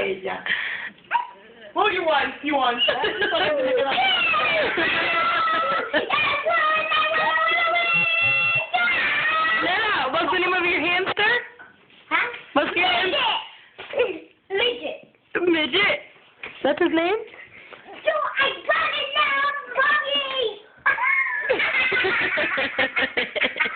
ella. Oh, you won. You won. Yeah, what's the name of your hamster? Huh? What's your hamster? Midget. Midget. That's his name? So I got it now, Bobby!